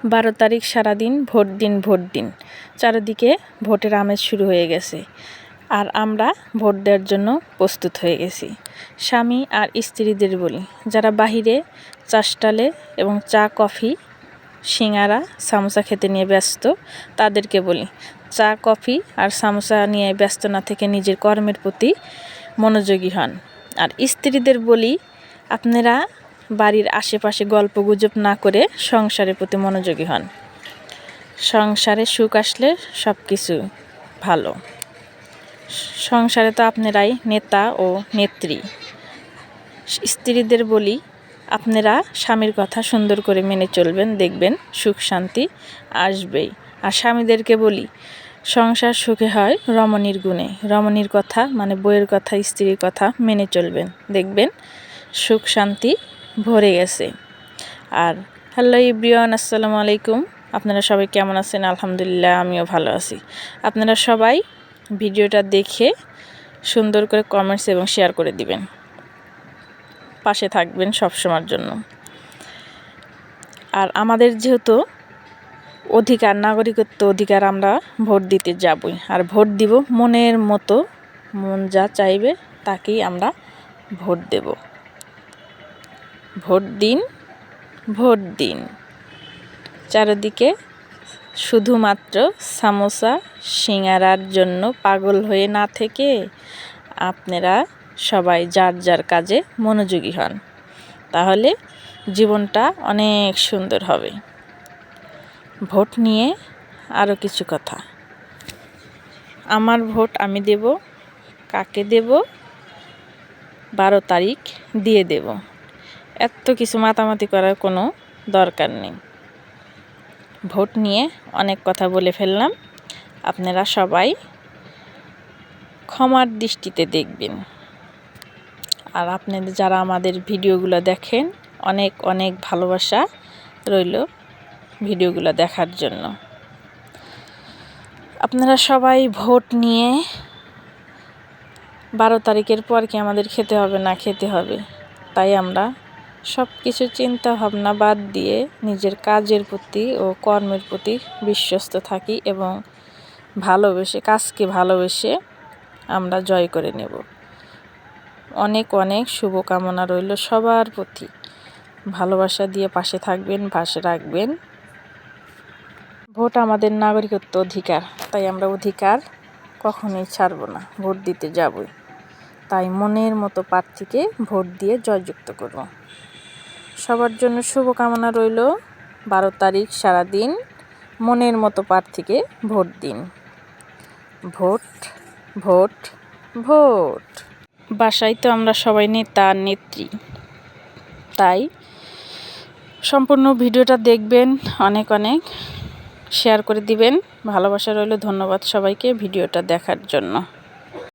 12 তারিখ সারাদিন ভোট দিন চারিদিকে ভোটের আমেজ শুরু হয়ে গেছে। আর আমরা ভোট দেওয়ার জন্য প্রস্তুত হয়ে গেছি। স্বামী আর স্ত্রীদের বলি, যারা বাহিরে চা স্টলে এবং চা কফি সিঙ্গারা সামোসা খেতে নিয়ে ব্যস্ত, তাদেরকে বলি চা কফি আর সামোসা নিয়ে ব্যস্ত না থেকে নিজের কর্মের প্রতি মনোযোগী হন। আর স্ত্রীদের বলি, আপনারা বাড়ির আশেপাশে গল্পগুজব না করে সংসারের প্রতি মনোযোগী হন। সংসারে সুখ আসলে সব কিছু ভালো। সংসারে তো আপনারাই নেতা ও নেত্রী। স্ত্রীদের বলি, আপনারা স্বামীর কথা সুন্দর করে মেনে চলবেন, দেখবেন সুখ শান্তি আসবেই। আর স্বামীদেরকে বলি, সংসার সুখে হয় রমণীর গুণে। রমণীর কথা মানে বইয়ের কথা, স্ত্রীর কথা মেনে চলবেন, দেখবেন সুখ শান্তি ভরে গেছে। আর হ্যালো এভরিওয়ান, আসসালামু আলাইকুম। আপনারা সবাই কেমন আছেন? আলহামদুলিল্লাহ, আমিও ভালো আছি। আপনারা সবাই ভিডিওটা দেখে সুন্দর করে কমেন্টস এবং শেয়ার করে দিবেন, পাশে থাকবেন সবসময়ের জন্য। আর আমাদের যেহেতু অধিকার, নাগরিকত্ব অধিকার, আমরা ভোট দিতে যাবই। আর ভোট দিব মনের মতো, মন যা চাইবে তাকেই আমরা ভোট দেব। ভোট দিন, ভোট দিন। চারিদিকে শুধুমাত্র সামোসা সিঙ্গারার জন্য পাগল হয়ে না থেকে আপনারা সবাই যার যার কাজে মনোযোগী হন, তাহলে জীবনটা অনেক সুন্দর হবে। ভোট নিয়ে আরও কিছু কথা। আমার ভোট আমি দেব, কাকে দেব 12 তারিখ দিয়ে দেব। এত কিছু মাতামাতি করার কোনো দরকার নেই। ভোট নিয়ে অনেক কথা বলে ফেললাম, আপনারা সবাই ক্ষমার দৃষ্টিতে দেখবেন। আর আপনাদের যারা আমাদের ভিডিওগুলো দেখেন, অনেক অনেক ভালোবাসা রইল ভিডিওগুলো দেখার জন্য। আপনারা সবাই ভোট নিয়ে 12 তারিখের পর কি আমাদের খেতে হবে না খেতে হবে, তাই আমরা সব কিছু চিন্তা ভাবনা বাদ দিয়ে নিজের কাজের প্রতি ও কর্মের প্রতি বিশ্বস্ত থাকি এবং ভালোবেসে, কাজকে ভালোবেসে আমরা জয় করে নেব। অনেক অনেক শুভকামনা রইল সবার প্রতি। ভালোবাসা দিয়ে পাশে থাকবেন, পাশে রাখবেন। ভোট আমাদের নাগরিকত্ব অধিকার, তাই আমরা অধিকার কখনোই ছাড়ব না, ভোট দিতে যাবই। তাই মনের মতো প্রার্থীকে ভোট দিয়ে জয়যুক্ত করব। সবার জন্য শুভকামনা রইল। 12 তারিখ সারাদিন মনের মতো প্রার্থীকে ভোট দিন। Vote, vote, vote. বাসায় তো আমরা সবাই নেতা নেত্রী, তাই সম্পূর্ণ ভিডিওটা দেখবেন, অনেক অনেক শেয়ার করে দিবেন। ভালোবাসা রইল। ধন্যবাদ সবাইকে ভিডিওটা দেখার জন্য।